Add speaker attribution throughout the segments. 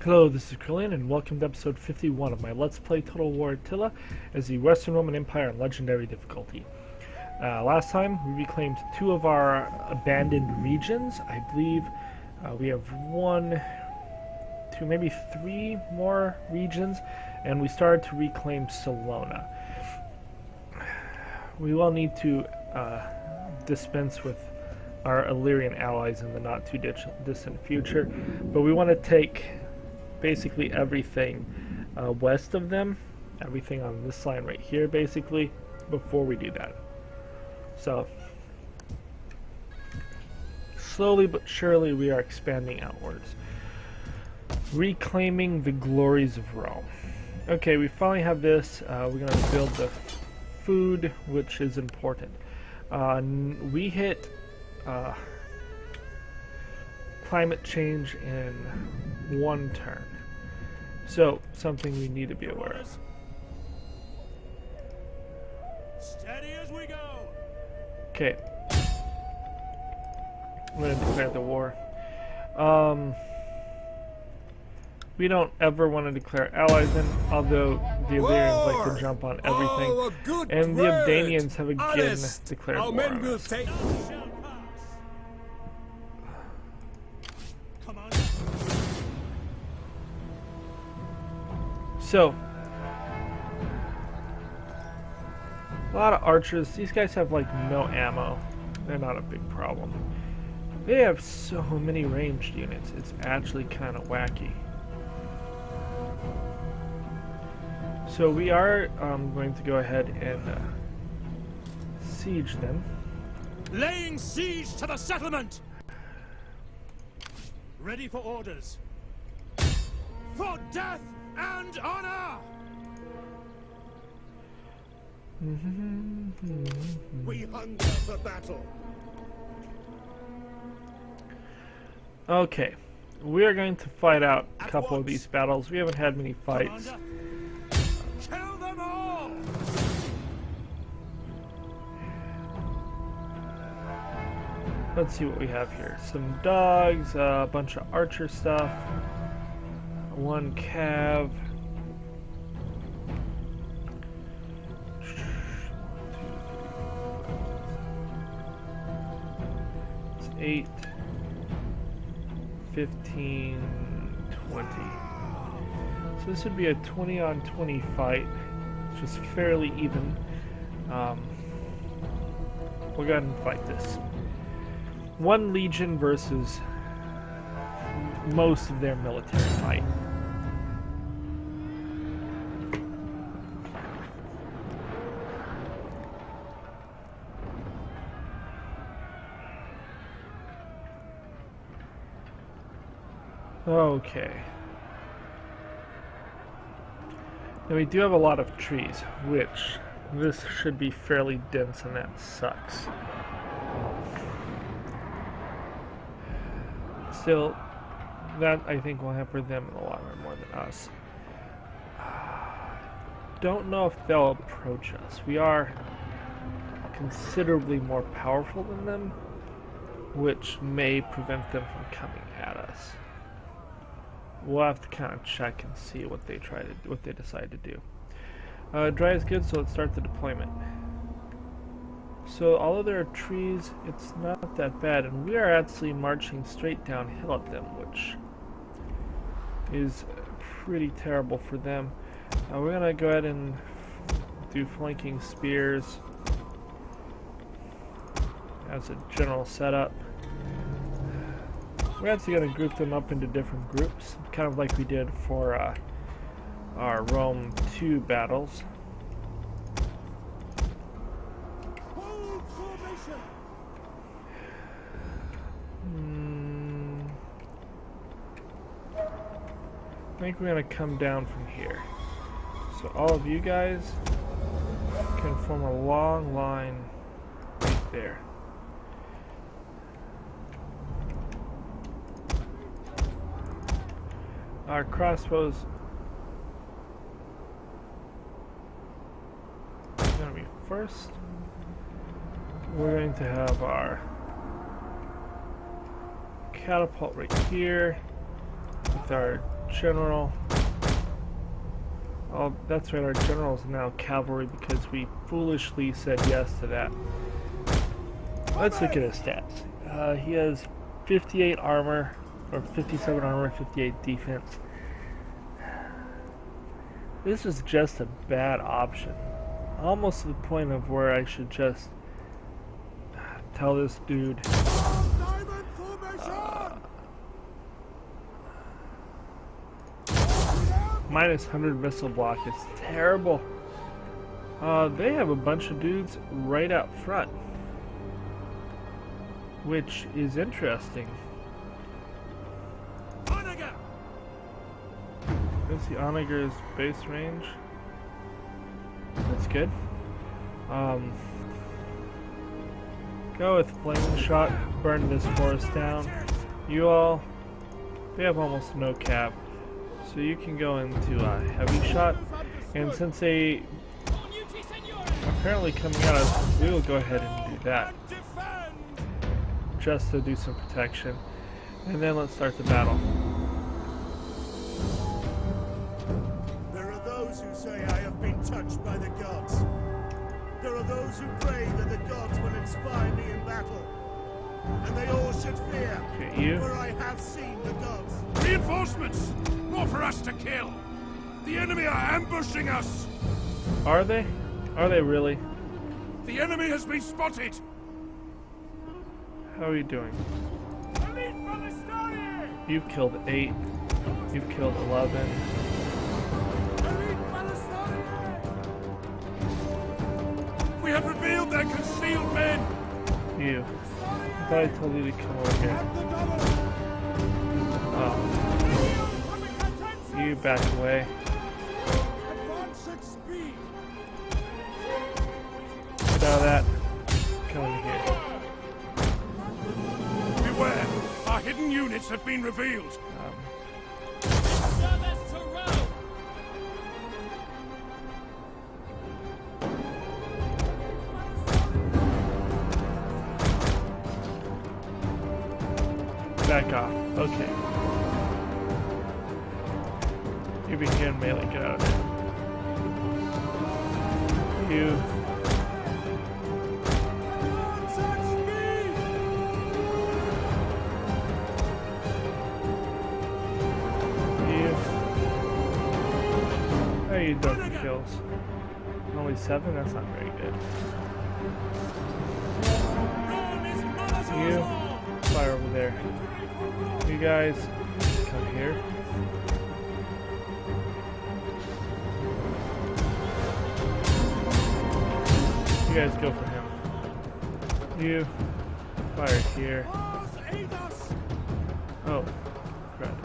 Speaker 1: Hello, this is Krillian, and welcome to episode 51 of my Let's Play Total War Attila as the Western Roman Empire on Legendary difficulty. Last time, we reclaimed 2 of our abandoned regions. I believe we have 1, 2, maybe 3 more regions, and we started to reclaim Salona. We will need to dispense with our Illyrian allies in the not too distant future, but we want to take basically everything west of them, everything on this line right here basically, before we do that. So slowly but surely we are expanding outwards, reclaiming the glories of Rome. Okay, we finally have this. We're going to build the food, which is important. We hit climate change in 1 turn. So, something we need to be aware of.
Speaker 2: Steady as we go.
Speaker 1: Okay. I'm going to declare the war. We don't ever want to declare allies in, although the Illyrians like to jump on everything. And the Abdanians have again declared war on us. So, a lot of archers. These guys have like no ammo. They're not a big problem. They have so many ranged units. It's actually kind of wacky. So we are going to go ahead and siege them.
Speaker 2: Laying siege to the settlement. Ready for orders. For death and honor! We hunger for battle.
Speaker 1: Okay, we are going to fight out a couple of these battles. We haven't had many fights.
Speaker 2: Commander, kill them all!
Speaker 1: Let's see what we have here. Some dogs, a bunch of archer stuff. 1 cav. 8, 15, 20. So this would be a 20 on 20 fight. It's just fairly even. We'll go ahead and fight this. 1 legion versus most of their military might. Okay. Now we do have a lot of trees, which this should be fairly dense, and that sucks. Still, that I think will hamper them in the long run more than us. Don't know if they'll approach us. We are considerably more powerful than them, which may prevent them from coming at us. We'll have to kind of check and see what they decide to do. Dry is good, so let's start the deployment. So although there are trees, it's not that bad, and we are actually marching straight downhill at them, which is pretty terrible for them. We're gonna go ahead and do flanking spears as a general setup. We're actually going to group them up into different groups, kind of like we did for our Rome 2 battles.
Speaker 2: Hold formation.
Speaker 1: I think we're going to come down from here. So all of you guys can form a long line right there. Our crossbows are going to be first. We're going to have our catapult right here with our General. Oh, that's right, our general is now cavalry because we foolishly said yes to that. Let's look at his stats. He has 58 armor, or 57 armor, 58 defense. This is just a bad option. Almost to the point of where I should just tell this dude.
Speaker 2: Diamond formation!
Speaker 1: Minus 100 missile block is terrible. They have a bunch of dudes right out front, which is interesting.
Speaker 2: Onager!
Speaker 1: Let's see Onager's base range. That's good. Go with flaming shot, burn this forest down. You all, they have almost no cap, so you can go into heavy shot. And since they apparently coming at us, we will go ahead and do that, just to do some protection. And then let's start the battle.
Speaker 2: There are those who say I have been touched by the gods. There are those who pray that the gods will inspire me in battle. And they all should fear,
Speaker 1: Okay, you.
Speaker 2: for I have seen the gods.
Speaker 3: Reinforcements! More for us to kill! The enemy are ambushing us!
Speaker 1: Are they? Are they really?
Speaker 3: The enemy has been spotted!
Speaker 1: How are you doing? You've killed 8. You've killed 11.
Speaker 3: We have revealed their concealed men!
Speaker 1: You. I thought I told you to come over here. Oh. You back away.
Speaker 2: Advance at speed.
Speaker 1: Get out of that. Come in here.
Speaker 3: Beware! Our hidden units have been revealed!
Speaker 1: Back off. Okay. You're being here in melee. Get out of there. You.
Speaker 2: Advance at speed.
Speaker 1: You. How are you doing for kills? Only 7? That's not very good. You. Fire over there. You guys, come here. You guys go for him. You fire here. Oh, crap.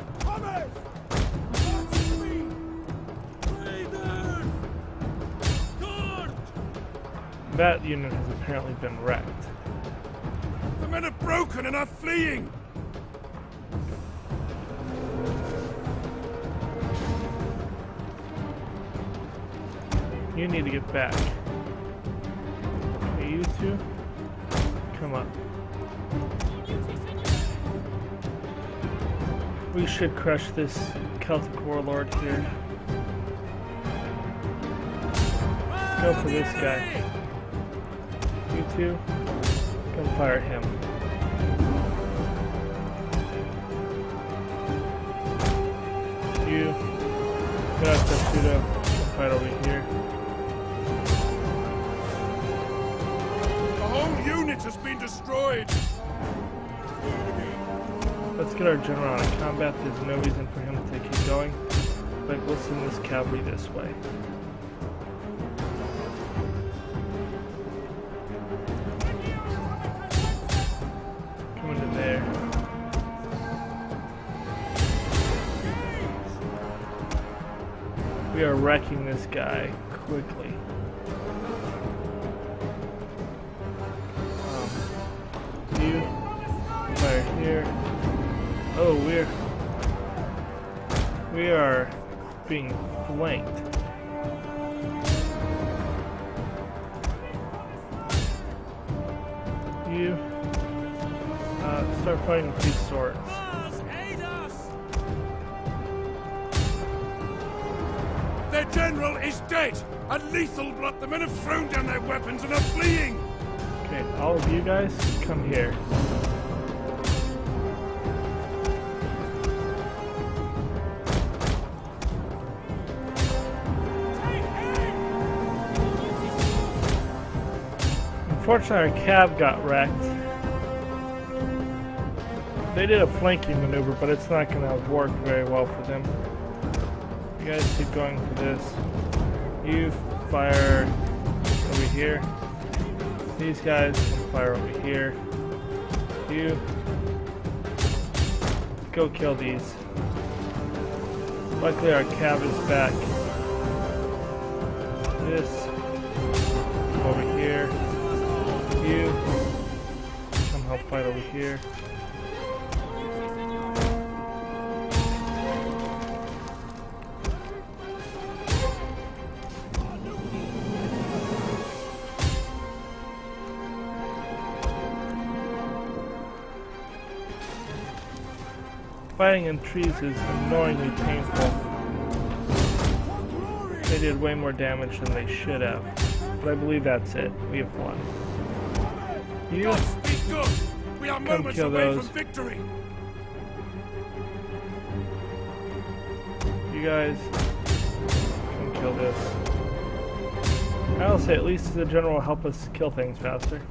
Speaker 1: That unit has apparently been wrecked.
Speaker 3: The men are broken and are fleeing!
Speaker 1: You need to get back. Hey, you two, come on. We should crush this Celtic warlord here. Go for this guy. You two, come fire him. You, got to shoot up. Fight over here.
Speaker 3: The whole unit has been destroyed!
Speaker 1: Let's get our general out of combat. There's no reason for him to keep going, but we'll send this cavalry this way. Come into there. We are wrecking this guy quickly. You fire here. Oh, we are being flanked. You start fighting with these swords.
Speaker 3: Their general is dead! A lethal blow! The men have thrown down their weapons and are fleeing!
Speaker 1: Okay, all of you guys, come here. Unfortunately, our cab got wrecked. They did a flanking maneuver, but it's not going to work very well for them. You guys keep going for this. You fire over here. These guys can fire over here. You go kill these. Luckily, our cab is back. This over here. You come help fight over here. Fighting in trees is annoyingly painful. They did way more damage than they should have. But I believe that's it. We have won. You
Speaker 3: Gods be good! We are
Speaker 1: come
Speaker 3: moments
Speaker 1: kill
Speaker 3: away
Speaker 1: those.
Speaker 3: from victory!
Speaker 1: You guys come kill this. I'll say at least the general will help us kill things faster.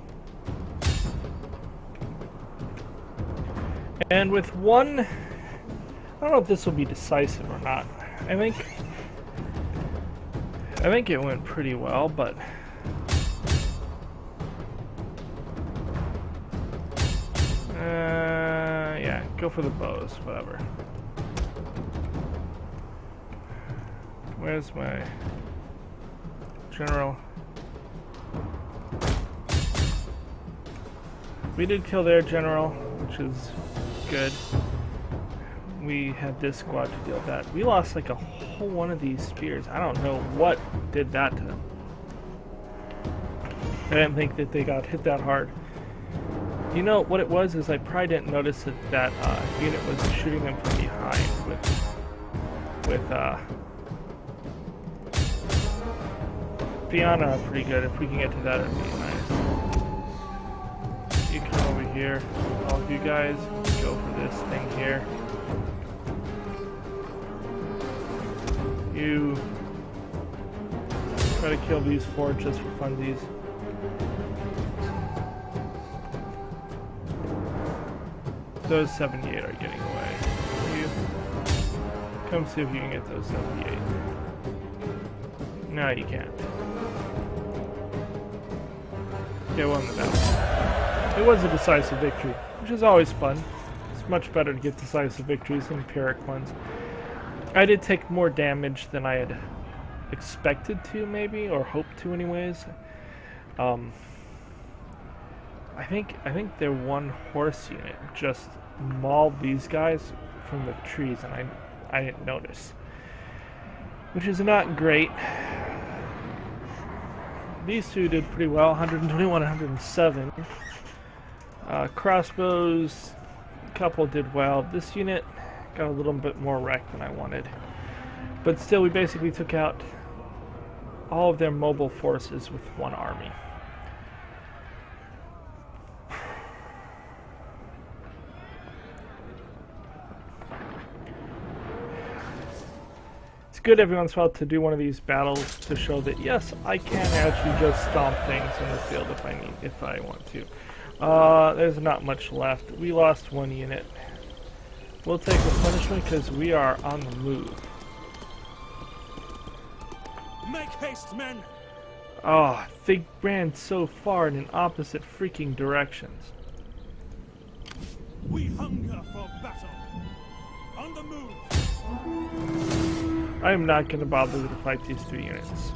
Speaker 1: And with one, I don't know if this will be decisive or not. I think it went pretty well, but yeah, go for the bows, whatever. Where's my general? We did kill their general, which is good. We had this squad to deal with that. We lost like a whole one of these spears. I don't know what did that to them. I didn't think that they got hit that hard. You know what it was is I probably didn't notice that that unit was shooting them from behind with Fianna pretty good. If we can get to that, it'd be nice. You come over here. All of you guys go for this thing here. You try to kill these four just for funsies. Those 78 are getting away. You come see if you can get those 78. No, you can't. Yeah, won the battle. It was a decisive victory, which is always fun. It's much better to get decisive victories than Pyrrhic ones. I did take more damage than I had expected to, maybe, or hoped to anyways. I think their one horse unit just mauled these guys from the trees, and I didn't notice, which is not great. These two did pretty well, 121, 107. Crossbows, a couple did well. This unit got a little bit more wrecked than I wanted, but still, we basically took out all of their mobile forces with one army. It's good every once in a while to do one of these battles to show that yes, I can actually just stomp things in the field if I want to. There's not much left. We lost one unit. We'll take the punishment because we are on the move.
Speaker 2: Make haste, men!
Speaker 1: Oh, they ran so far in opposite freaking directions.
Speaker 2: We hunger for battle. On the move!
Speaker 1: I am not going to bother to fight these two units.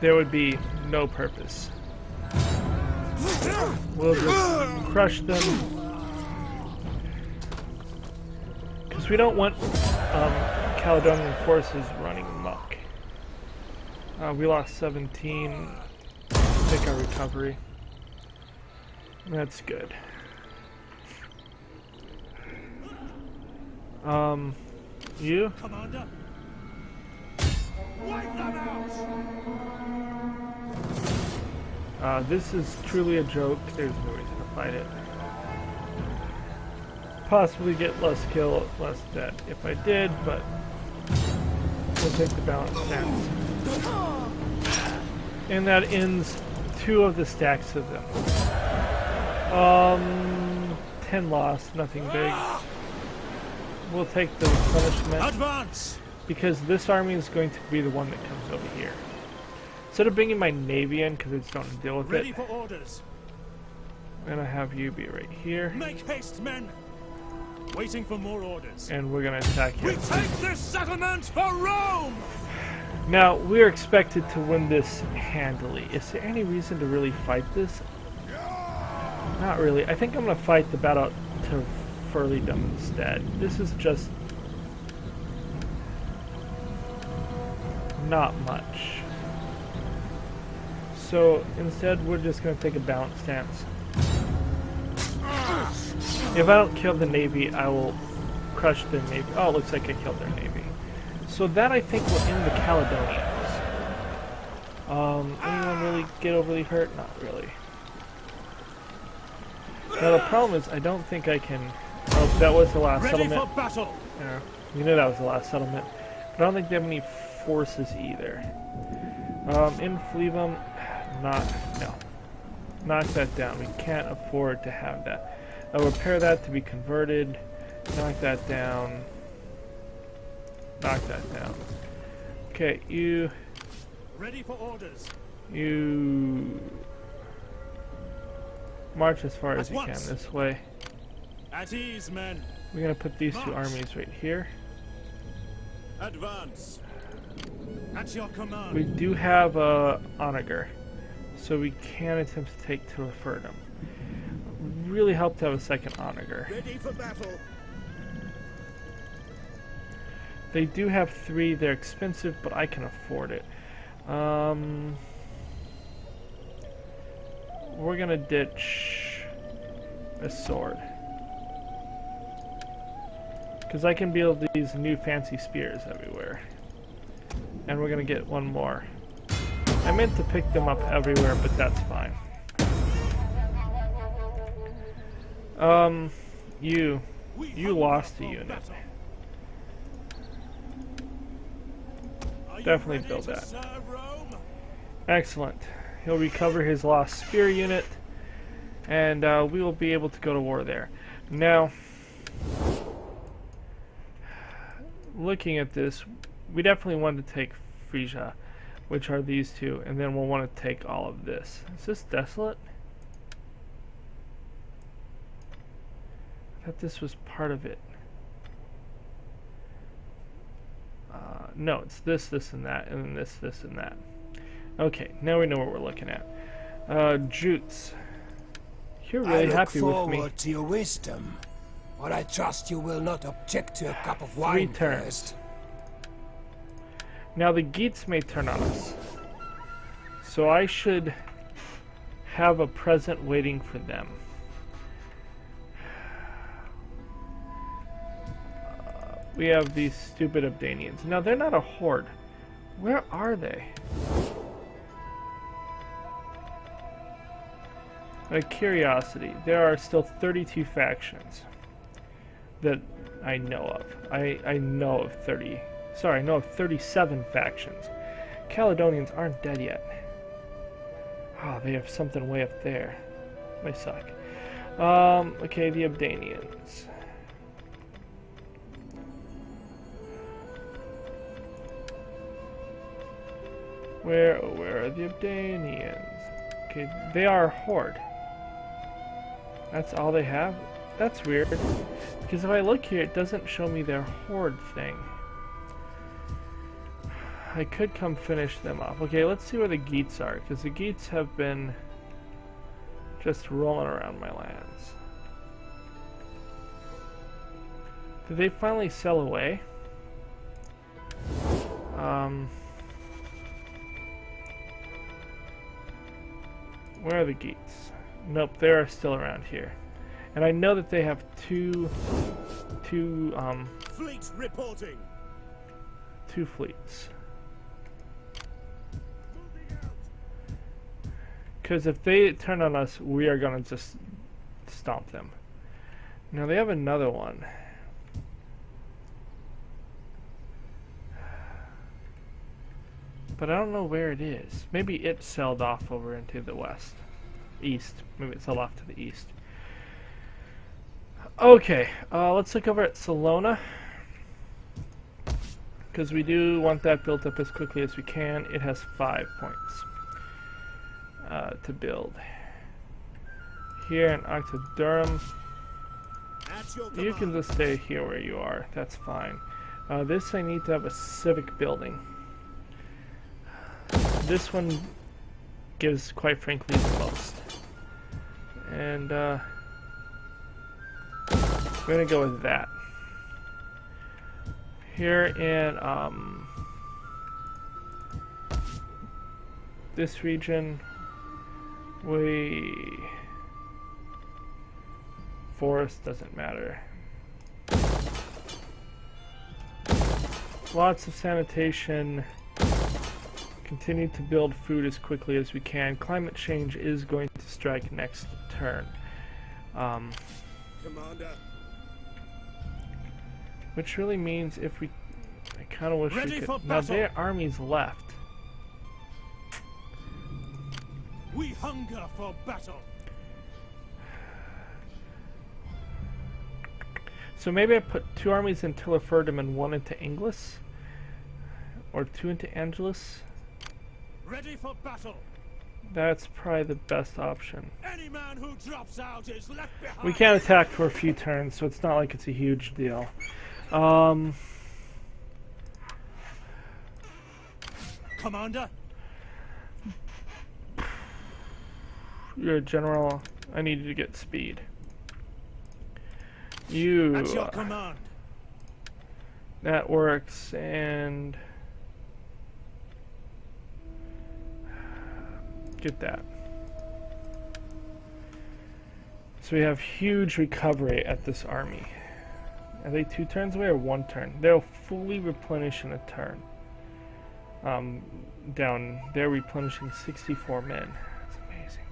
Speaker 1: There would be no purpose. We'll just crush them. Because we don't want Caledonian forces running amok. We lost 17. Take our recovery. That's good. You?
Speaker 2: Commander. Wipe them out!
Speaker 1: This is truly a joke. There's no reason to fight it. Possibly get less kill, less dead if I did, but we'll take the balance stance. And that ends 2 of the stacks of them. 10 lost, nothing big. We'll take the punishment.
Speaker 2: Advance!
Speaker 1: Because this army is going to be the one that comes over here. Instead of bringing my navy in, because I just don't deal with
Speaker 2: Ready
Speaker 1: it,
Speaker 2: for orders.
Speaker 1: I'm going to have you be right here.
Speaker 2: Make haste, men! Waiting for more orders.
Speaker 1: And we're going to attack
Speaker 2: We
Speaker 1: him.
Speaker 2: take this settlement for Rome!
Speaker 1: Now, we're expected to win this handily. Is there any reason to really fight this? Not really. I think I'm going to fight the battle to Furlydom instead. This is just not much. So instead, we're just going to take a balanced stance. If I don't kill the navy, I will crush their navy. Oh, it looks like I killed their navy. So that, I think, will end the Caledonians. Anyone really get overly hurt? Not really. Now the problem is, I don't think I can... Oh, that was the last
Speaker 2: Ready
Speaker 1: settlement.
Speaker 2: for battle!
Speaker 1: Yeah, you knew that was the last settlement. But I don't think they have any forces either. In Flevum, no. Knock that down. We can't afford to have that. I'll repair that to be converted. Knock that down. Knock that down. Okay, you...
Speaker 2: Ready for orders.
Speaker 1: You... march as far as you can this way.
Speaker 2: At ease, men.
Speaker 1: We're going to put these 2
Speaker 2: March.
Speaker 1: armies right here.
Speaker 2: Advance. At your command.
Speaker 1: We do have a onager, so we can attempt to take to Referdum. Really help to have a second onager.
Speaker 2: Ready for battle.
Speaker 1: They do have 3. They're expensive, but I can afford it. We're gonna ditch a sword, because I can build these new fancy spears everywhere. And we're gonna get 1 more. I meant to pick them up everywhere, but that's fine. You lost a unit. Definitely build that. Excellent. He'll recover his lost spear unit, and we will be able to go to war there. Now, looking at this, we definitely want to take Frisia, which are these 2, and then we'll want to take all of this. Is this desolate? I thought this was part of it. No, it's this, this, and that, and then this, this, and that. Okay, now we know what we're looking at. Jutes. You're really happy with me.
Speaker 4: I look forward to your wisdom, but I trust you will not object to a cup of wine
Speaker 1: 3 turns.
Speaker 4: first.
Speaker 1: Now the Geats may turn on us, so I should have a present waiting for them. We have these stupid Abdanians. Now they're not a horde. Where are they? Out of curiosity, there are still 32 factions that I know of. I know of 30. Sorry, I know of 37 factions. Caledonians aren't dead yet. Oh, they have something way up there. They suck. Okay, the Abdanians. Where are the Abdanians? Okay, they are a horde. That's all they have? That's weird. Because if I look here, it doesn't show me their horde thing. I could come finish them off. Okay, let's see where the Geats are, because the Geats have been just rolling around my lands. Did they finally sell away? Where are the Geats? Nope, they are still around here. And I know that they have two
Speaker 2: Fleet reporting.
Speaker 1: 2 fleets.
Speaker 2: Moving out.
Speaker 1: Because if they turn on us, we are gonna just stomp them. Now they have another one. But I don't know where it is. Maybe it sailed off over into the west. East. Maybe it sailed off to the east. Okay, let's look over at Salona. Because we do want that built up as quickly as we can. It has 5 points to build. Here in Octodurum,
Speaker 2: At your
Speaker 1: you can
Speaker 2: command.
Speaker 1: just stay here where you are. That's fine. This I need to have a civic building. This one gives, quite frankly, the most. And I'm gonna go with that. Here in this region, forest doesn't matter. Lots of sanitation. Continue to build food as quickly as we can. Climate change is going to strike next turn.
Speaker 2: Commander.
Speaker 1: Which really means if we... I kind of wish
Speaker 2: Ready
Speaker 1: we
Speaker 2: for
Speaker 1: could... Now
Speaker 2: battle.
Speaker 1: their army's left.
Speaker 2: We hunger for battle.
Speaker 1: So maybe I put 2 armies in Tilliferdum and 1 into Inglis? Or 2 into Angelus?
Speaker 2: Ready for battle.
Speaker 1: That's probably the best option.
Speaker 2: Any man who drops out is left behind.
Speaker 1: We can't attack for a few turns, so it's not like it's a huge deal.
Speaker 2: Commander.
Speaker 1: You're a general. I need you to get speed. You...
Speaker 2: At your command.
Speaker 1: that works, and... get that. So we have huge recovery at this army. Are they 2 turns away or 1 turn? They'll fully replenish in a turn. Down there, replenishing 64 men. That's amazing.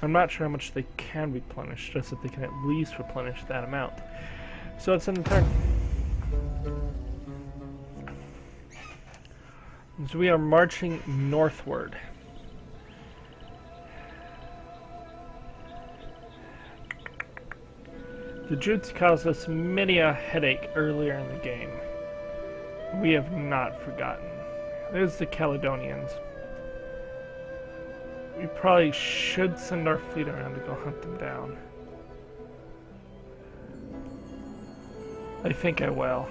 Speaker 1: I'm not sure how much they can replenish, just that they can at least replenish that amount. So it's in the turn. So we are marching northward. The Jutes caused us many a headache earlier in the game. We have not forgotten. There's the Caledonians. We probably should send our fleet around to go hunt them down. I think I will.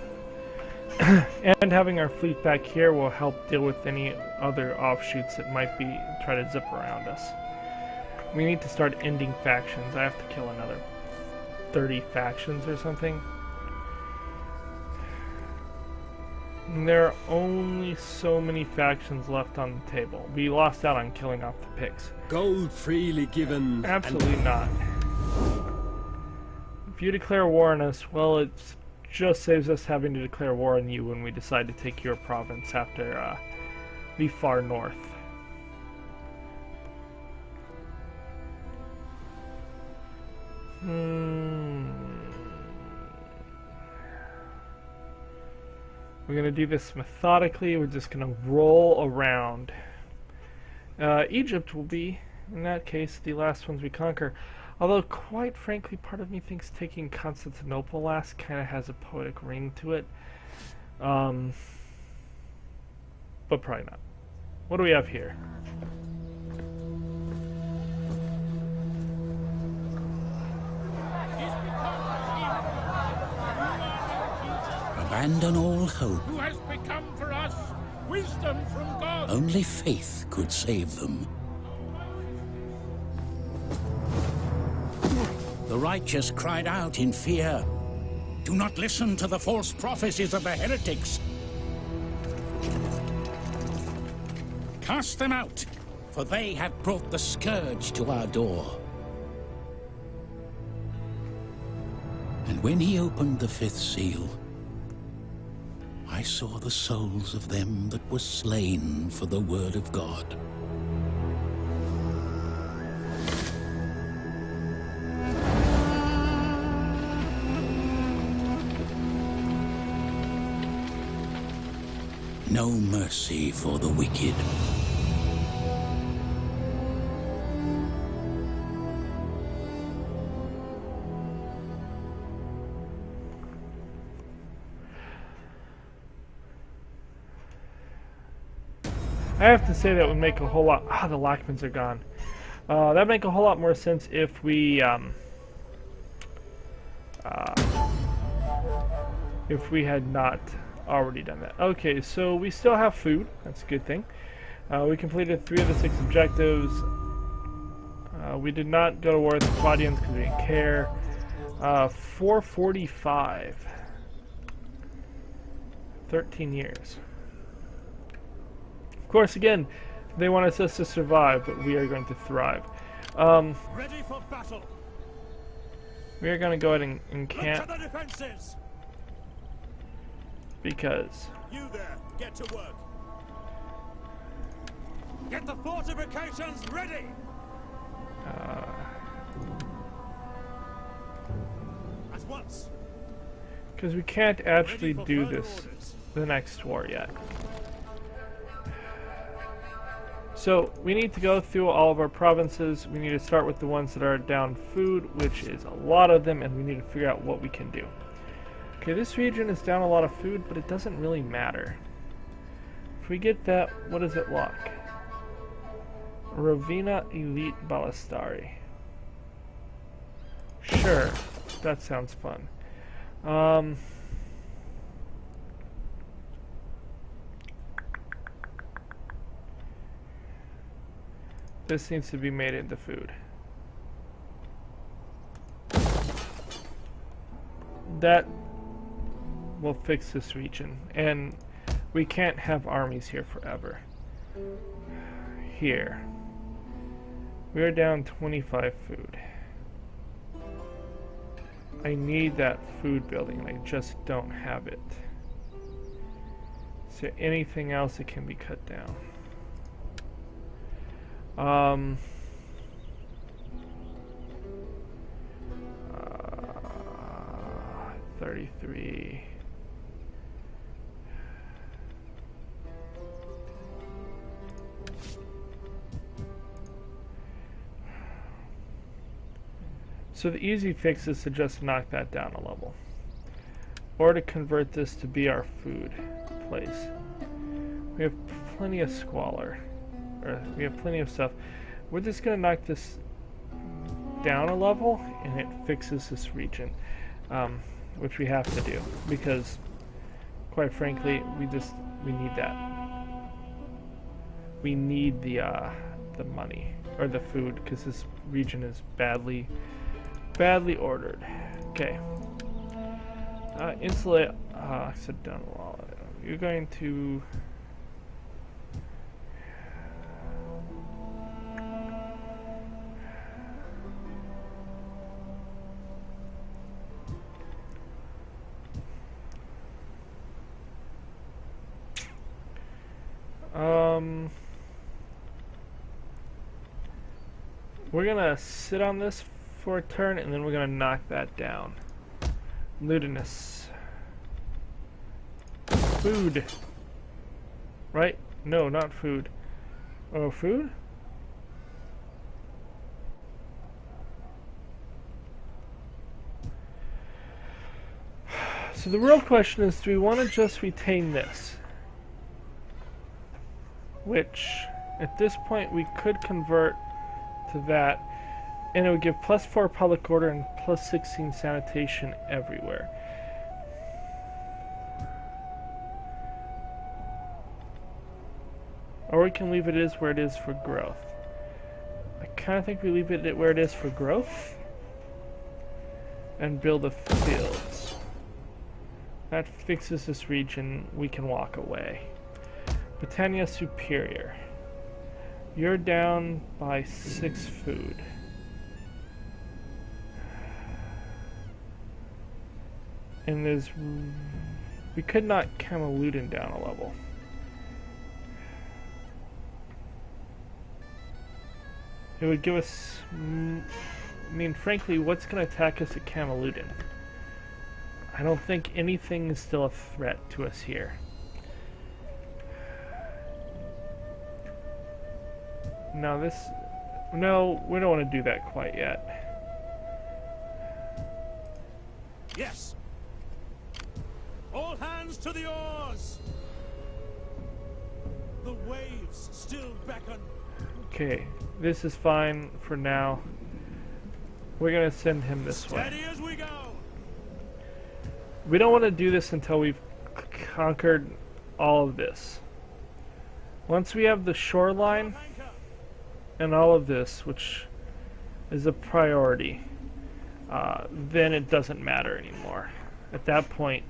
Speaker 1: And having our fleet back here will help deal with any other offshoots that might be try to zip around us. We need to start ending factions. I have to kill another 30 factions or something. And there are only so many factions left on the table. We lost out on killing off the Picts.
Speaker 4: Gold freely given.
Speaker 1: Absolutely not. If you declare war on us, well, it just saves us having to declare war on you when we decide to take your province after the far north. We're going to do this methodically. We're just going to roll around. Egypt will be, in that case, the last ones we conquer. Although, quite frankly, part of me thinks taking Constantinople last kind of has a poetic ring to it. But probably not. What do we have here?
Speaker 5: Abandon all hope.
Speaker 3: Who has become for us wisdom from God.
Speaker 5: Only faith could save them. The righteous cried out in fear. Do not listen to the false prophecies of the heretics. Cast them out, for they have brought the scourge to our door. And when he opened the fifth seal, I saw the souls of them that were slain for the word of God. No mercy for the wicked.
Speaker 1: I have to say that would make a whole lot. The Lockmans are gone. That'd make a whole lot more sense if we had not already done that. Okay, so we still have food. That's a good thing. We completed 3 of the 6 objectives. We did not go to war with the Claudians because we didn't care. 445. 13 years. Of course, again, they want us to survive, but we are going to thrive.
Speaker 3: Ready for battle.
Speaker 1: We are going to go ahead and camp
Speaker 3: Look to the defenses.
Speaker 1: because
Speaker 2: You there, get to work.
Speaker 3: Get the fortifications ready. At once.
Speaker 1: we can't actually
Speaker 3: Ready for
Speaker 1: do
Speaker 3: further
Speaker 1: this
Speaker 3: orders.
Speaker 1: the next war yet. So we need to go through all of our provinces. We need to start with the ones that are down food, which is a lot of them, and we need to figure out what we can do. Okay, this region is down a lot of food, but it doesn't really matter. If we get that, what does it lock? Rovina Elite Ballistari. Sure, that sounds fun. This needs to be made into food. That will fix this region, and we can't have armies here forever. Here. We are down 25 food. I need that food building, and I just don't have it. Is there anything else that can be cut down? 33. So the easy fix is to just knock that down a level, or to convert this to be our food place. We have plenty of squalor, or we have plenty of stuff. We're just gonna knock this down a level, and it fixes this region, which we have to do because, quite frankly, we need that. We need the money or the food because this region is badly ordered. Okay. Insulate accidental wall. You're going to we're gonna sit on this for a turn, and then we're gonna knock that down. Lewdness. Food. Right? No, not food. Oh, food? So the real question is, do we want to just retain this? Which, at this point, we could convert to that, and it would give +4 public order and +16 sanitation everywhere. Or we can leave it as where it is for growth. I kind of think we leave it where it is for growth and build the fields. That fixes this region. We can walk away. Britannia Superior. You're down by 6 food. And we could knock Camaludin down a level. It would give us, I mean, frankly, what's going to attack us at Camaludin? I don't think anything is still a threat to us here. No, no, we don't want to do that quite yet.
Speaker 3: Yes. All hands to the oars. The waves still beckon.
Speaker 1: Okay, this is fine for now. We're gonna send him this way.
Speaker 3: Steady as we go.
Speaker 1: We don't want to do this until we've conquered all of this. Once we have the shoreline and all of this, which is a priority, then it doesn't matter anymore. At that point,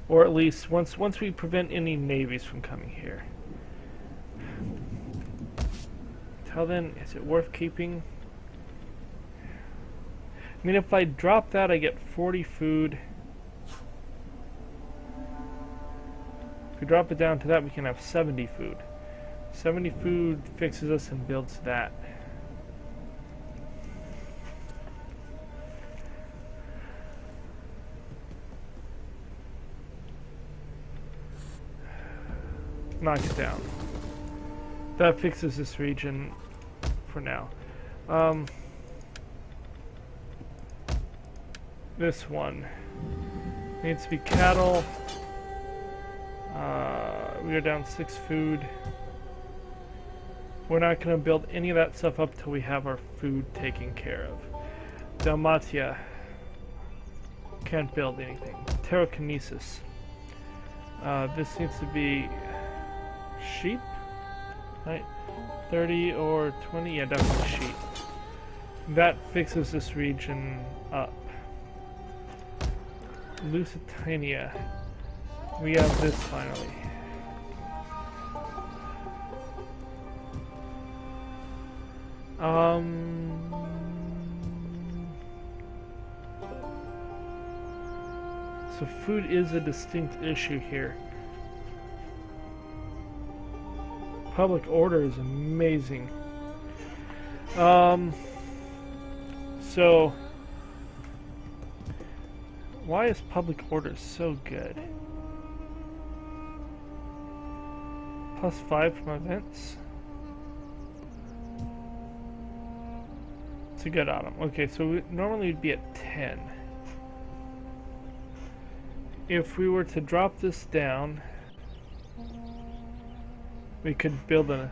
Speaker 1: or at least once we prevent any navies from coming here. Till then, is it worth keeping? I mean, if I drop that, I get 40 food. If we drop it down to that, we can have 70 food. 70 food fixes us and builds that. Knock it down. That fixes this region for now. This one needs to be cattle. We are down 6 food. We're not going to build any of that stuff up till we have our food taken care of. Dalmatia. Can't build anything. Pterokinesis. This needs to be sheep, right? 30 or 20, yeah, definitely sheep. That fixes this region up. Lusitania. We have this finally. So food is a distinct issue here. Public order is amazing. So why is public order so good? +5 from events. It's a good item. Okay, so normally we'd be at 10. If we were to drop this down, we could build a...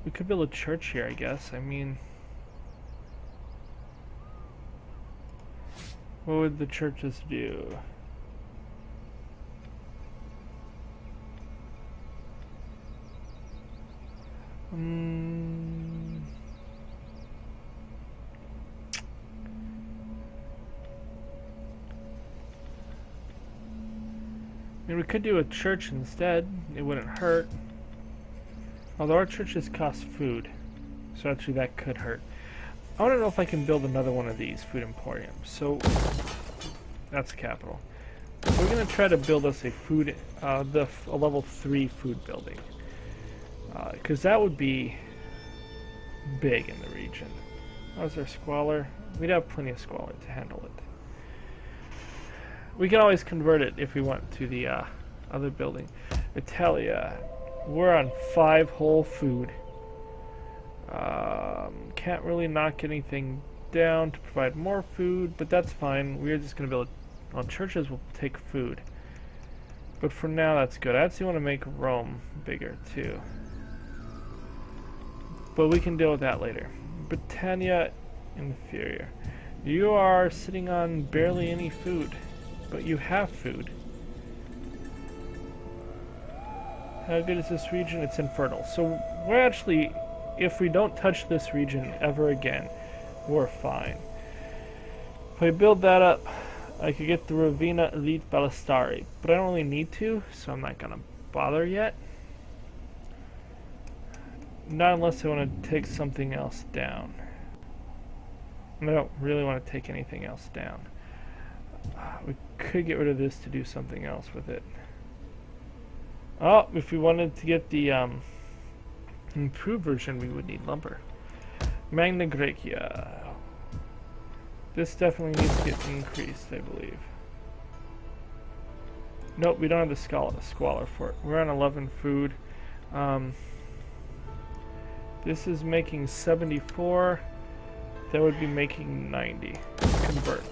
Speaker 1: We could build a church here, I guess. I mean... What would the churches do? I mean, we could do a church instead. It wouldn't hurt. Although our churches cost food. So actually that could hurt. I want to know if I can build another one of these food emporiums. So that's capital. We're going to try to build us a food, a level 3 food building. Because that would be big in the region. How's our squalor? We'd have plenty of squalor to handle it. We can always convert it if we want to the other building. Attila. We're on 5 whole food. Can't really knock anything down to provide more food, but that's fine. We're just going to build... Well, churches will take food. But for now, that's good. I actually want to make Rome bigger, too. But we can deal with that later. Britannia inferior. You are sitting on barely any food, but you have food. How good is this region? It's infertile. So we're actually, if we don't touch this region ever again, we're fine. If I build that up, I could get the Ravina Elite Ballistari, but I don't really need to, so I'm not gonna bother yet. Not unless I want to take something else down. I don't really want to take anything else down. We could get rid of this to do something else with it. Oh, if we wanted to get the improved version, we would need lumber. Magna Graecia. This definitely needs to get increased, I believe. Nope, we don't have the squalor for it. We're on 11 food. This is making 74. That would be making 90. Convert.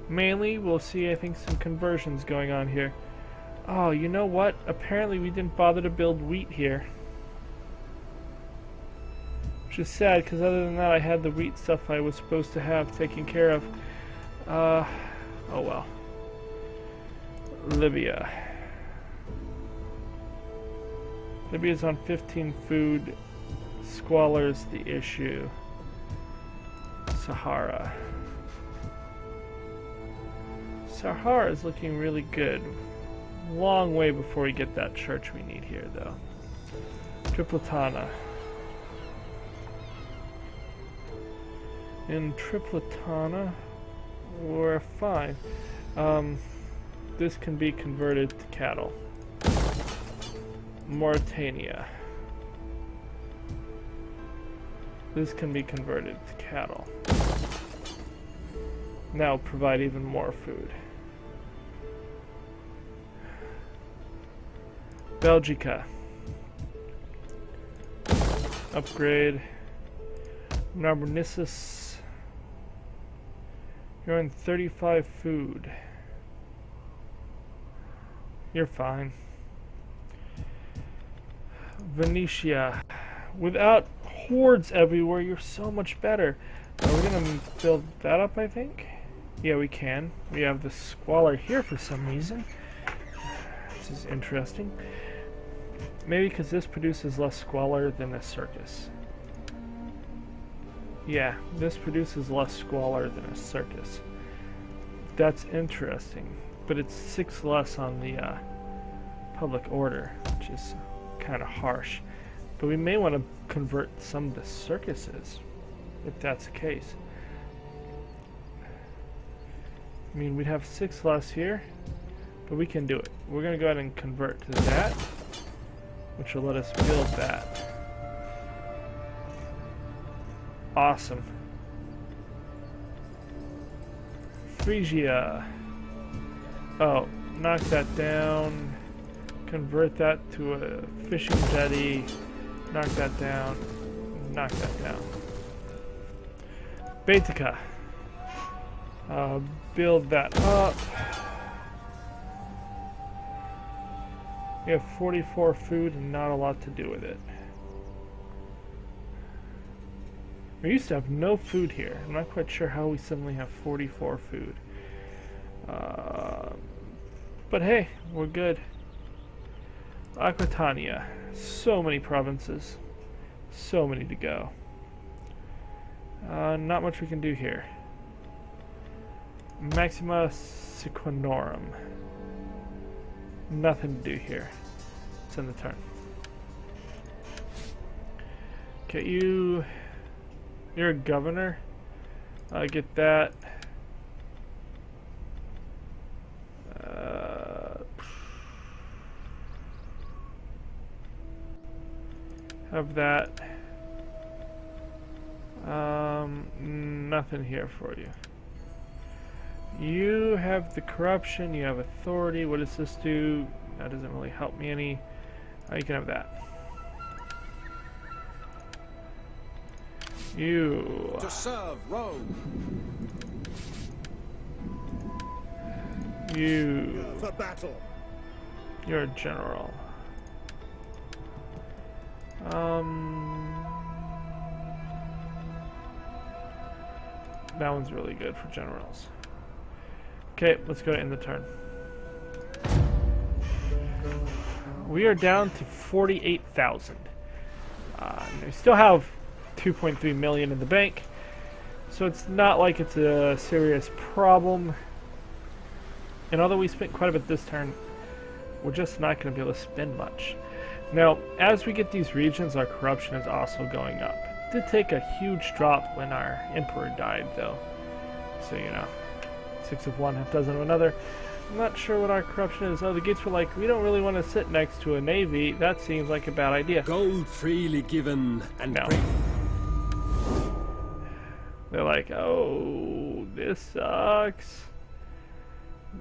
Speaker 1: Mainly, we'll see, I think, some conversions going on here. Oh, you know what? Apparently we didn't bother to build wheat here. Which is sad, because other than that, I had the wheat stuff I was supposed to have taken care of. Oh well. Libya. Libya's on 15 food. Squalor's the issue. Sahara. Sahara is looking really good. Long way before we get that church we need here, though. Tripletana. In Tripletana, we're fine. This can be converted to cattle. Mauritania. This can be converted to cattle. Now provide even more food. Belgica. Upgrade. Narbonensis. You're on 35 food. You're fine. Venetia. Without hordes everywhere, you're so much better. We're gonna build that up, I think. Yeah, we can. We have the squalor here for some reason. This is interesting. Maybe because this produces less squalor than a circus. Yeah, this produces less squalor than a circus. That's interesting. But it's 6 less on the public order, which is kind of harsh. But we may want to convert some of the circuses, if that's the case. I mean, we'd have 6 less here, but we can do it. We're going to go ahead and convert to that, which will let us build that. Awesome. Phrygia. Oh, knock that down. Convert that to a fishing jetty. Knock that down. Knock that down. Baetica. Build that up. We have 44 food and not a lot to do with it. We used to have no food here. I'm not quite sure how we suddenly have 44 food. But hey, we're good. Aquitania. So many provinces. So many to go. Not much we can do here. Maxima Sequanorum. Nothing to do here. It's in the turn. Okay, you're a governor. Get that. Have that. Nothing here for you. You have the corruption, you have authority. What does this do? That doesn't really help me any. You can have that. You.
Speaker 3: To serve Rome.
Speaker 1: You.
Speaker 2: For battle.
Speaker 1: You're a general. That one's really good for generals. Okay, let's go to end the turn. We are down to 48,000. We still have 2.3 million in the bank, so it's not like it's a serious problem. And although we spent quite a bit this turn, we're just not going to be able to spend much. Now, as we get these regions, our corruption is also going up. It did take a huge drop when our emperor died, though. So, you know, 6 of one, half dozen of another. I'm not sure what our corruption is. Oh, the gates were like, we don't really want to sit next to a navy. That seems like a bad idea.
Speaker 4: Gold freely given and
Speaker 1: No. They're like, oh, this sucks.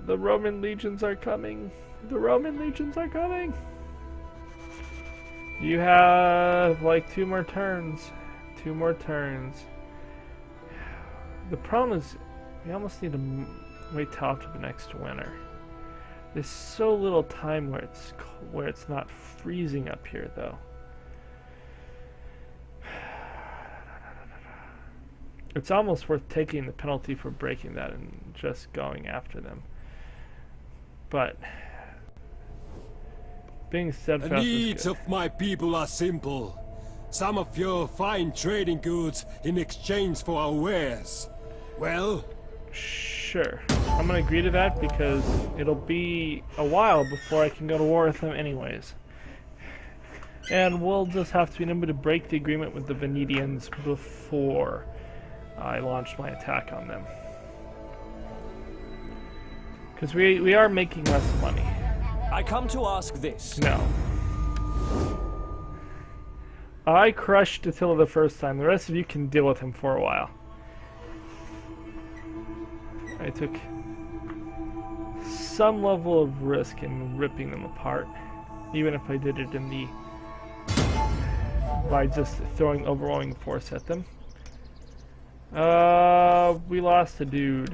Speaker 1: The Roman legions are coming. The Roman legions are coming. You have like 2 more turns. 2 more turns. The problem is, we almost need to wait till after the next winter. There's so little time where it's not freezing up here, though. It's almost worth taking the penalty for breaking that and just going after them. But being steadfast
Speaker 4: The
Speaker 1: is
Speaker 4: needs
Speaker 1: good.
Speaker 4: of my people are simple. Some of your fine trading goods in exchange for our wares. Well,
Speaker 1: Sure. I'm gonna agree to that because it'll be a while before I can go to war with them anyways. And we'll just have to be able to break the agreement with the Venetians before I launch my attack on them. Because we are making less money.
Speaker 6: I come to ask this.
Speaker 1: No. I crushed Attila the first time. The rest of you can deal with him for a while. I took some level of risk in ripping them apart, even if I did it in the by just throwing overwhelming force at them. We lost a dude.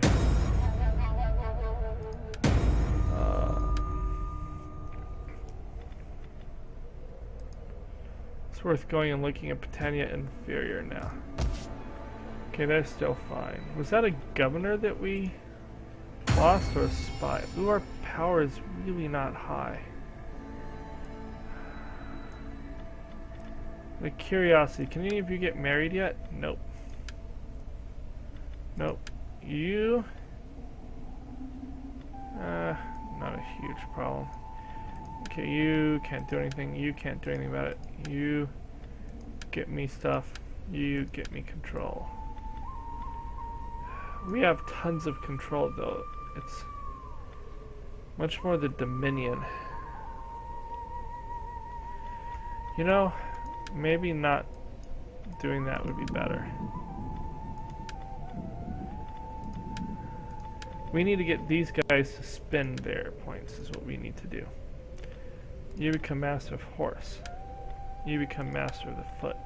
Speaker 1: It's worth going and looking at Britannia Inferior now. Okay, they're still fine. Was that a governor that we lost or a spy? Ooh, our power is really not high. The curiosity. Can any of you get married yet? Nope. Nope. You? Not a huge problem. Okay, you can't do anything. You can't do anything about it. You get me stuff. You get me control. We have tons of control, though. It's much more the Dominion. You know, maybe not doing that would be better. We need to get these guys to spend their points, is what we need to do. You become master of horse. You become master of the foot.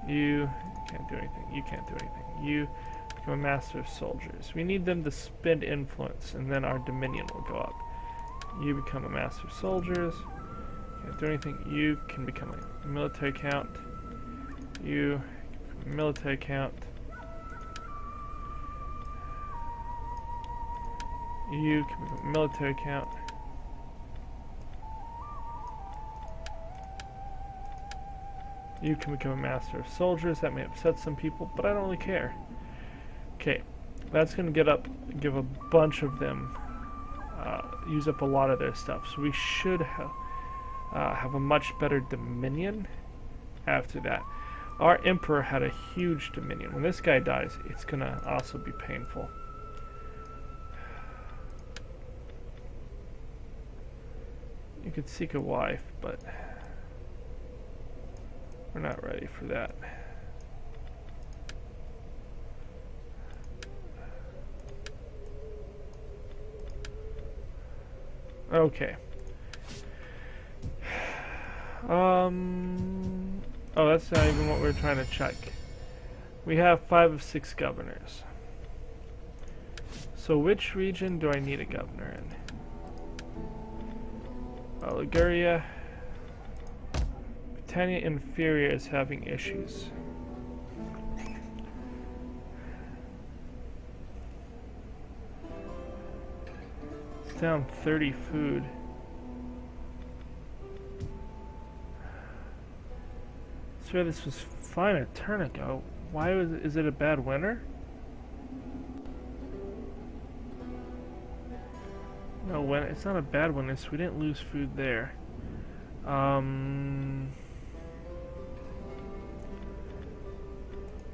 Speaker 1: You can't do anything. You can't do anything. You become a master of soldiers. We need them to spend influence, and then our dominion will go up. You become a master of soldiers. Can't do anything. You can become a military count. You military count. You can become a military count. You can become a master of soldiers. That may upset some people, but I don't really care. Okay, that's going to give a bunch of them, use up a lot of their stuff. So we should have a much better dominion after that. Our emperor had a huge dominion. When this guy dies, it's going to also be painful. You could seek a wife, but we're not ready for that. Okay. Oh, that's not even what we're trying to check. We have 5 of 6 governors. So which region do I need a governor in? Liguria. Britannia Inferior is having issues. It's down 30 food. I swear this was fine a turn ago. Why is it a bad winter? No, it's not a bad one. We didn't lose food there. We're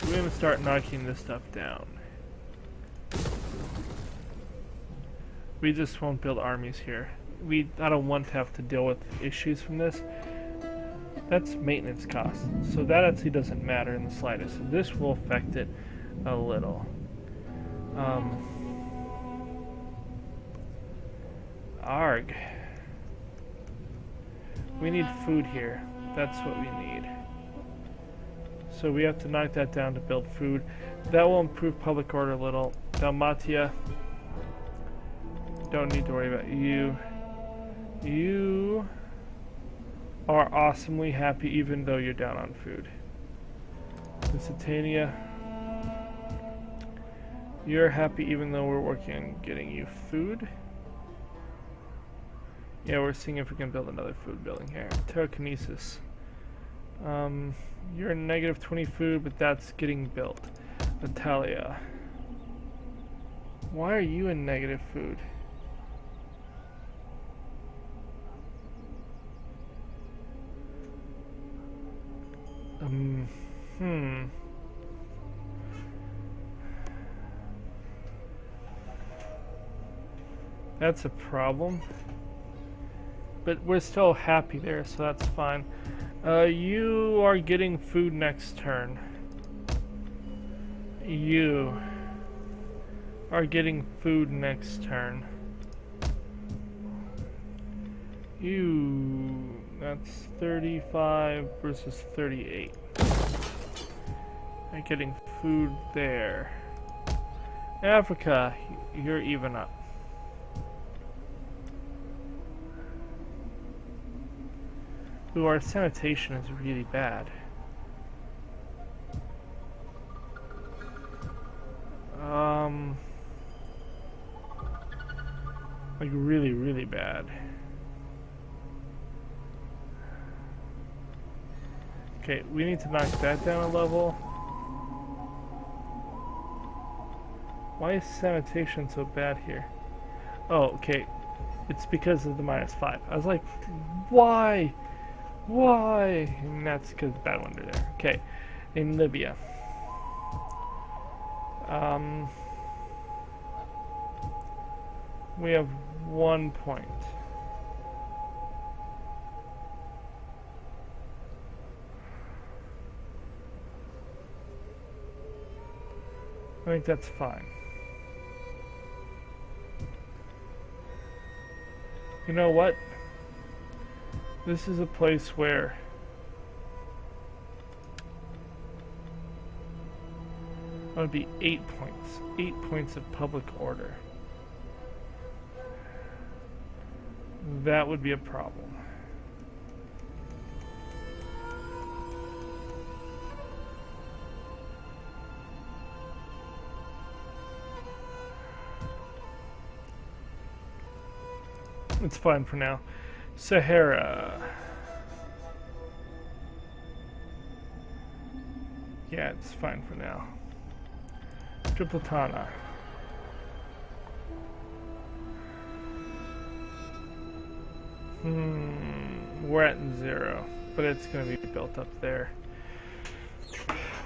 Speaker 1: gonna start knocking this stuff down. We just won't build armies here. I don't want to have to deal with issues from this. That's maintenance costs, so that actually doesn't matter in the slightest. So this will affect it a little. Arg. We need food here. That's what we need. So we have to knock that down to build food. That will improve public order a little. Dalmatia. Don't need to worry about you. You are awesomely happy even though you're down on food. Lusitania. You're happy even though we're working on getting you food. Yeah, we're seeing if we can build another food building here. Telekinesis. You're negative 20 food, but that's getting built. Attila. Why are you in negative food? That's a problem. But we're still happy there, so that's fine. You are getting food next turn. You are getting food next turn. That's 35 versus 38. You're getting food there. Africa, you're even up. Ooh, our sanitation is really bad. Like really, really bad. Okay, we need to knock that down a level. Why is sanitation so bad here? Oh, okay. It's because of the -5. I was like, why? Why? And that's because of bad wonder there. Okay, in Libya. We have 1 point. I think that's fine. You know what? This is a place where it would be 8 points. 8 points of public order. That would be a problem. It's fine for now. Sahara. Yeah, it's fine for now. Tripletana. We're at 0, but it's going to be built up there.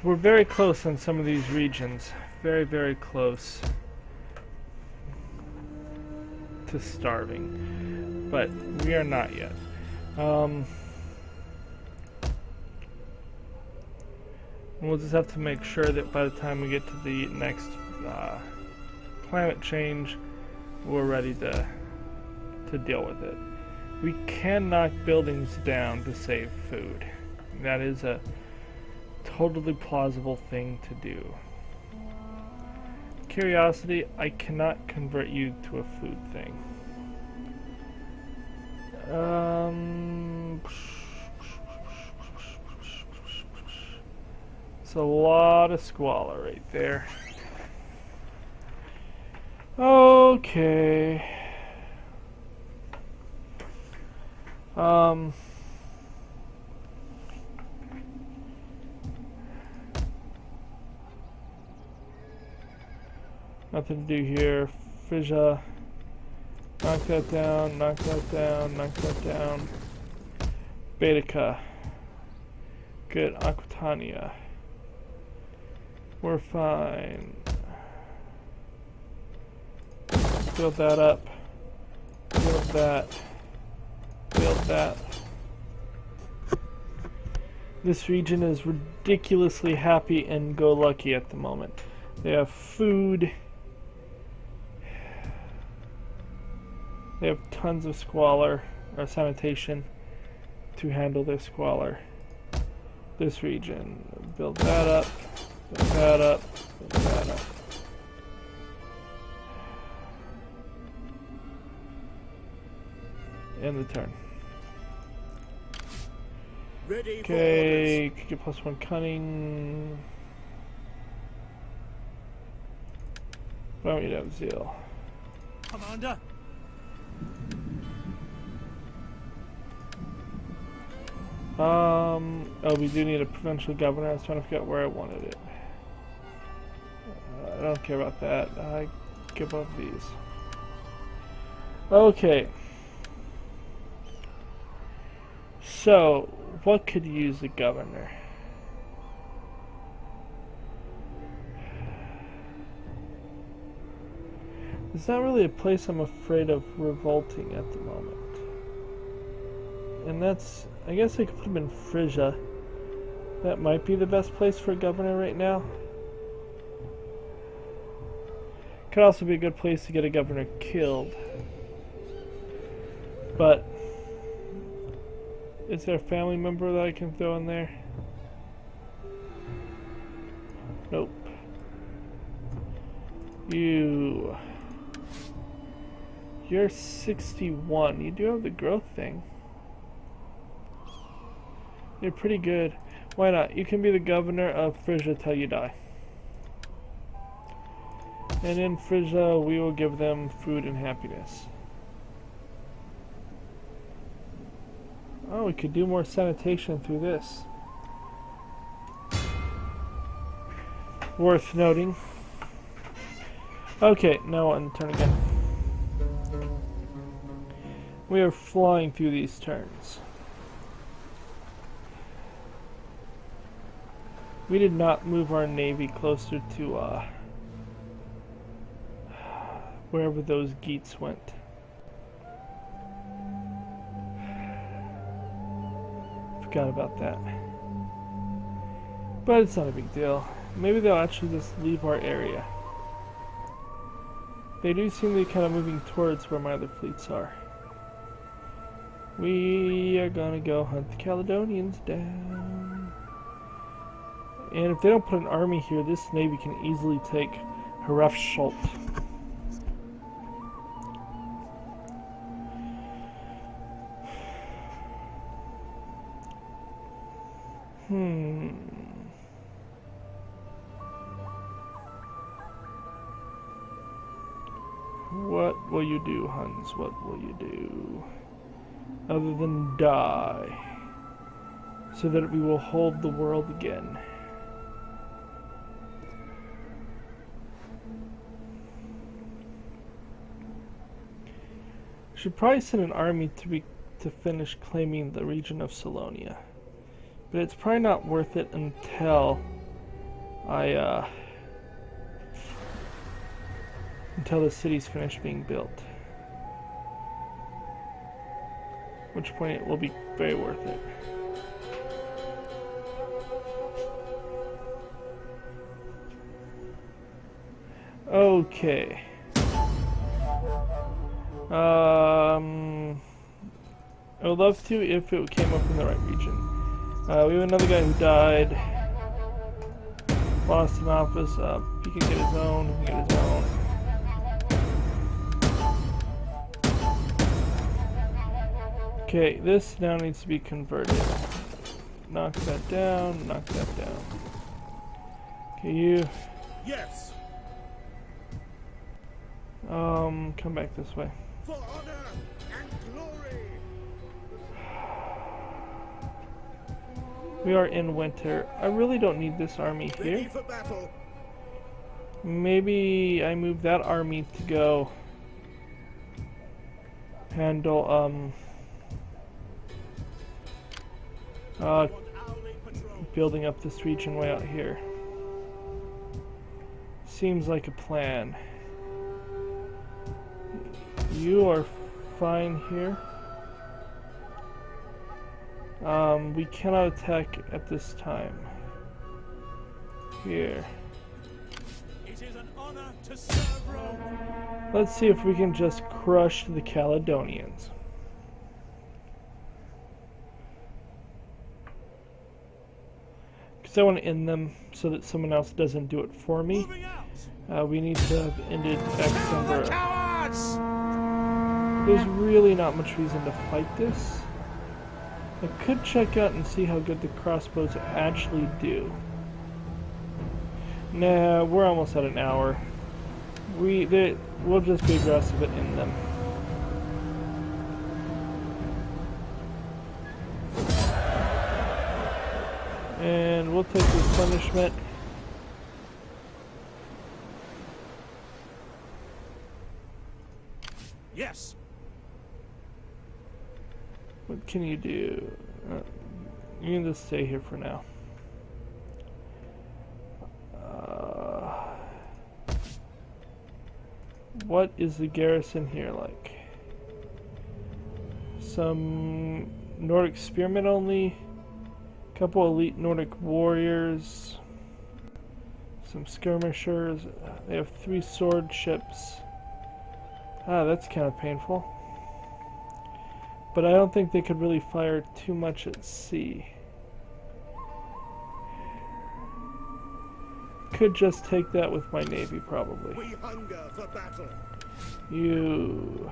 Speaker 1: We're very close on some of these regions. Very, very close to starving, but we are not yet. We'll just have to make sure that by the time we get to the next climate change, we're ready to deal with it. We can knock buildings down to save food. That is a totally plausible thing to do. Curiosity, I cannot convert you to a food thing. It's a lot of squalor right there. Okay. Nothing to do here. Frisia. Knock that down, knock that down, knock that down. Baetica. Good. Aquitania. We're fine. Build that up. Build that. Build that. This region is ridiculously happy and go lucky at the moment. They have food. They have tons of squalor or sanitation to handle their squalor. This region. Build that up. Build that up. Build that up. End the turn.
Speaker 2: Ready
Speaker 1: Okay, could get +1 cunning. But I don't need to have zeal.
Speaker 3: Commander.
Speaker 1: Oh, we do need a provincial governor. I was trying to figure out where I wanted it. I don't care about that. I give up these. Okay. So, what could use a governor? It's not really a place I'm afraid of revolting at the moment. And that's, I guess I could put him in Frisia. That might be the best place for a governor right now. Could also be a good place to get a governor killed. But is there a family member that I can throw in there? Nope. You're 61. You do have the growth thing. You're pretty good. Why not? You can be the governor of Frisia till you die. And in Frisia, we will give them food and happiness. Oh, we could do more sanitation through this. Worth noting. Okay, now on turn again. We are flying through these turns. We did not move our navy closer to wherever those geats went. Forgot about that. But it's not a big deal. Maybe they'll actually just leave our area. They do seem to be kind of moving towards where my other fleets are. We are gonna go hunt the Caledonians down. And if they don't put an army here, this navy can easily take Hrefsholt. What will you do, Huns? What will you do? Other than die. So that we will hold the world again. Should probably send an army to finish claiming the region of Salonia. But it's probably not worth it until until the city's finished being built. At which point it will be very worth it. Okay. I would love to if it came up in the right region. We have another guy who died. Lost in office. He can get his own. He can get his own. Okay, this now needs to be converted. Knock that down. Knock that down. Okay, you.
Speaker 2: Yes.
Speaker 1: Come back this way.
Speaker 2: For honor and glory.
Speaker 1: We are in winter. I really don't need this army
Speaker 2: Ready
Speaker 1: here.
Speaker 2: for battle.
Speaker 1: Maybe I move that army to go handle Building up this region way out here. Seems like a plan. You are fine here. We cannot attack at this time. Here.
Speaker 2: It is an honor to serve Rome.
Speaker 1: Let's see if we can just crush the Caledonians. Because I want to end them so that someone else doesn't do it for me.
Speaker 2: Moving out.
Speaker 1: We need to have ended Exumber.
Speaker 2: Cowards!
Speaker 1: There's really not much reason to fight this. I could check out and see how good the crossbows actually do. Nah, we're almost at an hour. We'll just be aggressive and end them. And we'll take this punishment.
Speaker 2: Yes.
Speaker 1: What can you do? You can just stay here for now. What is the garrison here like? Some Nordic spearmen only, a couple elite Nordic warriors, some skirmishers. They have 3 sword ships. Ah, that's kind of painful. But I don't think they could really fire too much at sea. Could just take that with my navy, probably.
Speaker 2: We hunger for battle.
Speaker 1: You...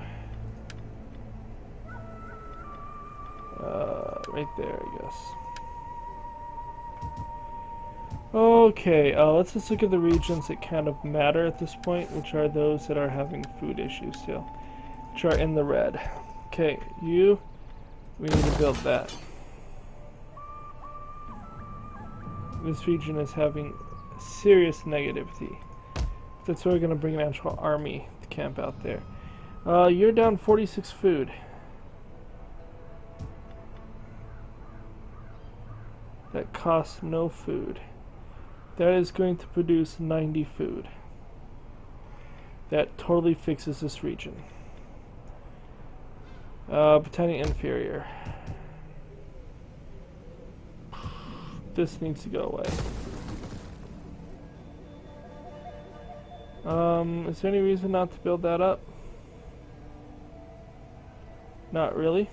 Speaker 1: right there, I guess. Okay, let's just look at the regions that kind of matter at this point, which are those that are having food issues still, which are in the red. Okay, we need to build that. This region is having serious negativity. That's why we're going to bring an actual army to camp out there. You're down 46 food. That costs no food. That is going to produce 90 food. That totally fixes this region. Britannia inferior. This needs to go away. Is there any reason not to build that up? Not really.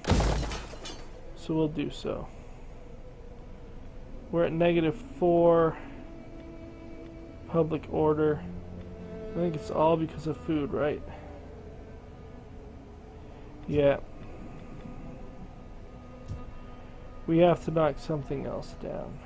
Speaker 1: So we'll do so. We're at -4 public order. I think it's all because of food, right? Yeah. We have to knock something else down.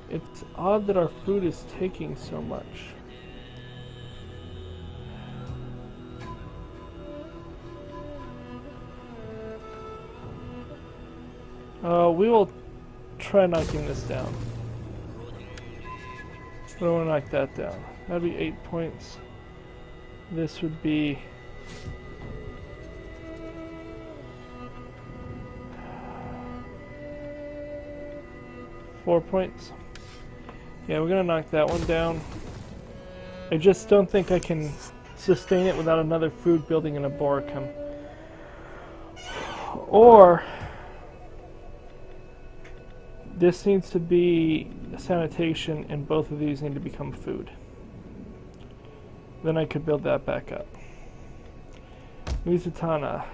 Speaker 1: It's odd that our food is taking so much. We will try knocking this down. I don't want to knock that down. That'd be 8 points. This would be... $4 points. Yeah, we're gonna knock that one down. I just don't think I can sustain it without another food building in Aboricum. Or this needs to be sanitation, and both of these need to become food. Then I could build that back up. Tanya.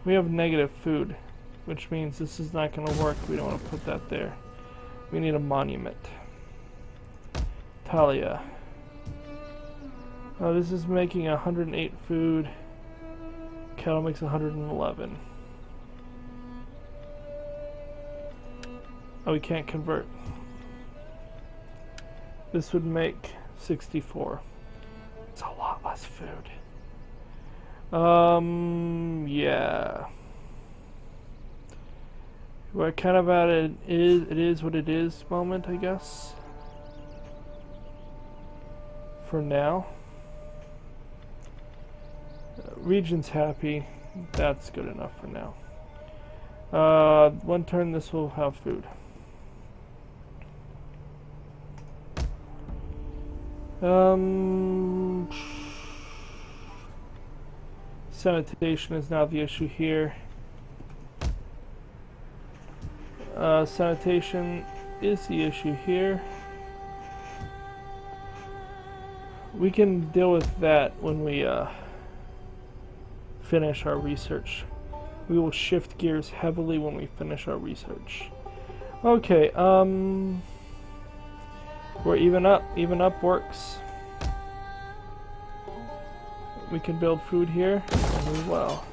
Speaker 1: We have negative food, which means this is not going to work. We don't want to put that there. We need a monument. Attila. This is making 108 food. Cattle makes 111. Oh, we can't convert. This would make 64. It's a lot less food. Yeah. We're kind of at it is what it is moment, I guess. For now. Region's happy. That's good enough for now. One turn this will have food. Sanitation is now the issue here. Sanitation is the issue here. We can deal with that when we finish our research. We will shift gears heavily when we finish our research. Okay, we're even up. Even up works. We can build food here, and we will.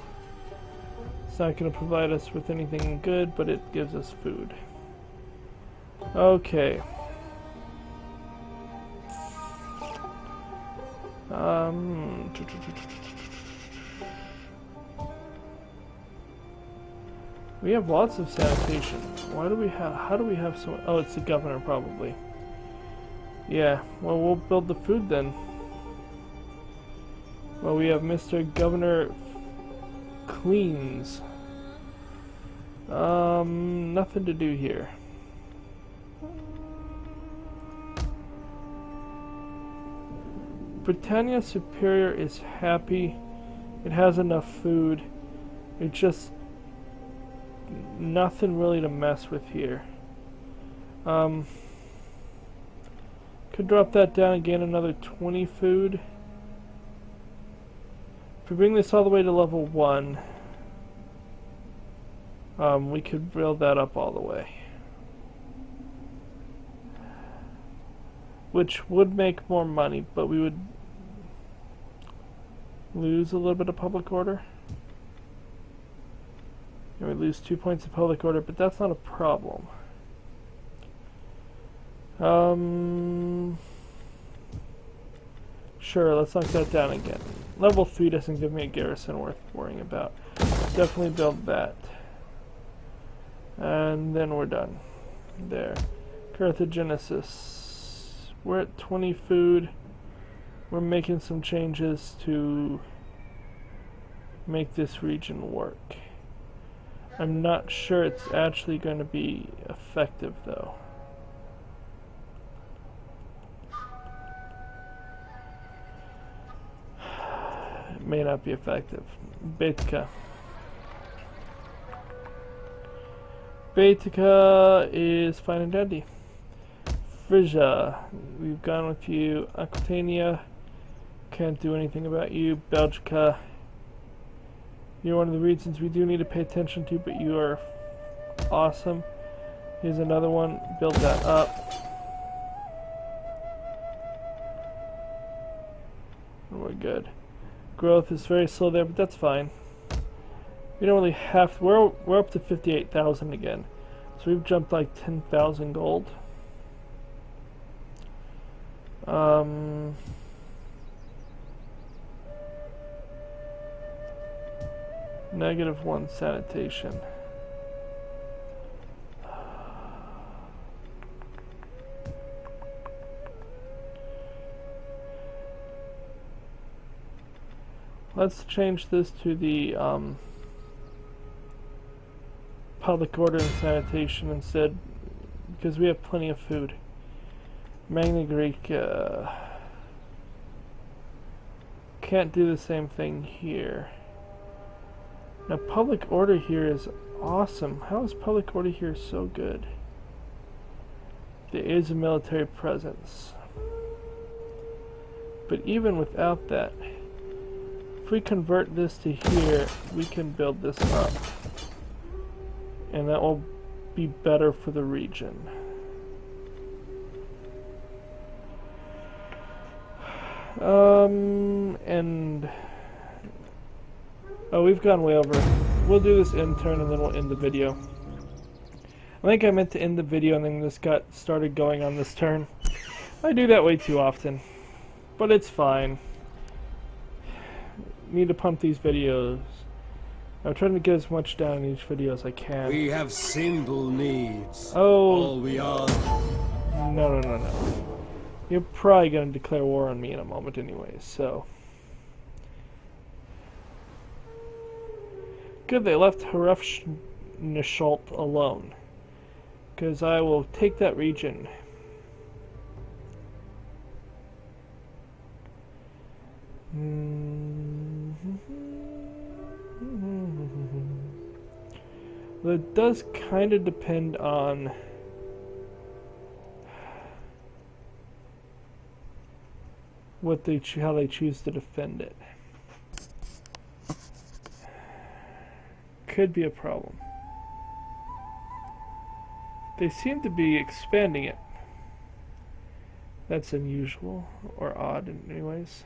Speaker 1: It's not going to provide us with anything good, but it gives us food. Okay. We have lots of sanitation. Why do we have? How do we have so? Oh, it's the governor probably. Yeah. Well, we'll build the food then. Well, we have Mr. Governor Cleans. Nothing to do here. Britannia Superior is happy. It has enough food. It's just nothing really to mess with here. Could drop that down again, another 20 food. If we bring this all the way to level 1, we could build that up all the way. Which would make more money, but we would lose a little bit of public order. And we lose 2 points of public order, but that's not a problem. Sure, let's knock that down again. Level 3 doesn't give me a garrison worth worrying about. Definitely build that. And then we're done. There. Carthagenesis. We're at 20 food. We're making some changes to make this region work. I'm not sure it's actually going to be effective though. It may not be effective. Baetica. Baetica is fine and dandy. Frisia, we've gone with you. Aquitania, can't do anything about you. Belgica, you're one of the regions we do need to pay attention to, but you are awesome. Here's another one, build that up. And we're good. Growth is very slow there, but that's fine. We don't really have to, we're up to 58,000 again. So we've jumped like 10,000 gold. -1 sanitation. Let's change this to the public order and sanitation instead, because we have plenty of food. Magna Greek can't do the same thing here. Now public order here is awesome. How is public order here so good? There is a military presence. But even without that, if we convert this to here, we can build this up. And that will be better for the region. And oh, we've gone way over. We'll do this in turn and then we'll end the video. I think I meant to end the video and then this got started going on this turn. I do that way too often, but it's fine. Need to pump these videos I'm trying to get as much down in each video as I can.
Speaker 4: We have simple needs.
Speaker 1: Oh,
Speaker 4: All we are...
Speaker 1: no. You're probably going to declare war on me in a moment anyways, so... Good, they left Harefnisholt alone. Because I will take that region. That does kind of depend on what how they choose to defend it. Could be a problem. They seem to be expanding it. That's unusual or odd anyways.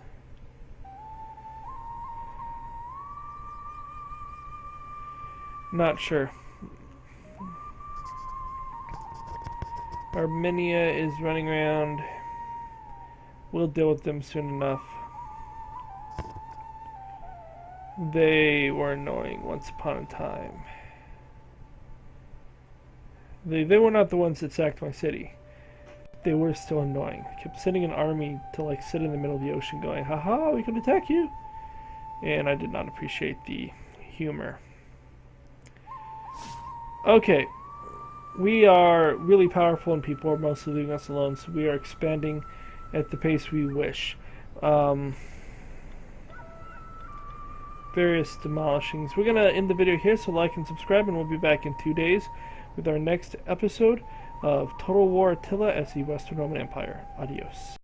Speaker 1: Not sure. Armenia is running around. We'll deal with them soon enough. They were annoying once upon a time. They were not the ones that sacked my city. They were still annoying. I kept sending an army to like sit in the middle of the ocean going, haha, we can attack you. And I did not appreciate the humor. Okay. We are really powerful and people are mostly leaving us alone, so we are expanding at the pace we wish. Various demolishings. We're going to end the video here, so like and subscribe, and we'll be back in 2 days with our next episode of Total War Attila as the Western Roman Empire. Adios.